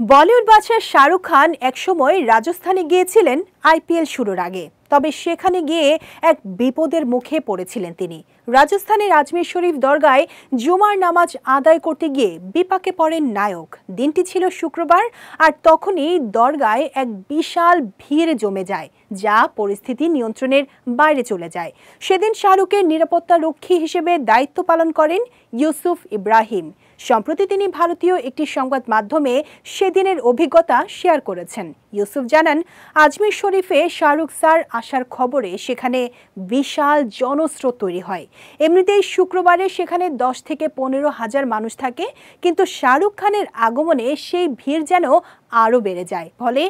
বলিউড বাদশা শাহরুখ খান একসময় রাজস্থানে গিয়েছিলেন আইপিএল শুরুর আগে। তবে সেখানে গিয়ে এক বিপদের মুখে পড়েছিলেন তিনি। রাজস্থানের আজমির শরীফ দরগায় জুমার নামাজ আদায় করতে গিয়ে বিপাকে পড়েন নায়ক। দিনটি ছিল শুক্রবার, আর তখনই দরগায় এক বিশাল ভিড় জমে যায়, যা পরিস্থিতি নিয়ন্ত্রণের বাইরে চলে যায়। সেদিন শাহরুখের নিরাপত্তা রক্ষী হিসেবে দায়িত্ব পালন করেন ইউসুফ ইব্রাহিম। সম্প্রতি তিনি ভারতীয় একটি সংবাদ মাধ্যমে সেদিনের অভিজ্ঞতা শেয়ার করেছেন। ইউসুফ জানান, আজমির শরীফে শাহরুখ স্যার আসার খবরে সেখানে বিশাল জনস্রোত তৈরি হয়। এমনিতেই শুক্রবারে সেখানে 10 থেকে 15,000 মানুষ থাকে, কিন্তু শাহরুখ খানের আগমনে সেই ভিড় যেন আরও বেড়ে যায়। ফলে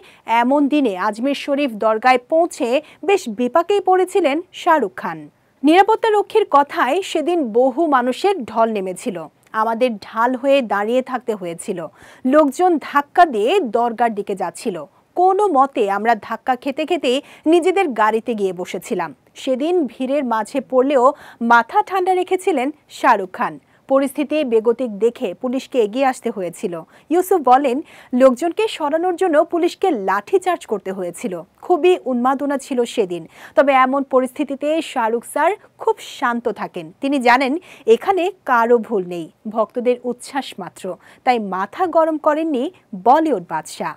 এমন দিনে আজমির শরীফ দরগায় পৌঁছে বেশ বিপাকেই পড়েছিলেন শাহরুখ খান। নিরাপত্তা রক্ষীর কথায় সেদিন বহু মানুষের ঢল নেমেছিল। আমাদের ঢাল হয়ে দাঁড়িয়ে থাকতে হয়েছিল। লোকজন ধাক্কা দিয়ে দরগার দিকে যাচ্ছিল। কোনো মতে আমরা ধাক্কা খেতে খেতে নিজেদের গাড়িতে গিয়ে বসেছিলাম। সেদিন ভিড়ের মাঝে পড়লেও মাথা ঠান্ডা রেখেছিলেন শাহরুখ খান। পরিস্থিতি বেগতিক দেখে পুলিশকে এগিয়ে আসতে হয়েছিল। ইউসুফ বলেন, লোকজনকে সরানোর জন্য পুলিশকে লাঠিচার্জ করতে হয়েছিল। খুবই উন্মাদনা ছিল সেদিন। তবে এমন পরিস্থিতিতে শাহরুখ স্যার খুব শান্ত থাকেন। তিনি জানেন এখানে কারো ভুল নেই, ভক্তদের উচ্ছ্বাস মাত্র। তাই মাথা গরম করেননি বলিউড বাদশা।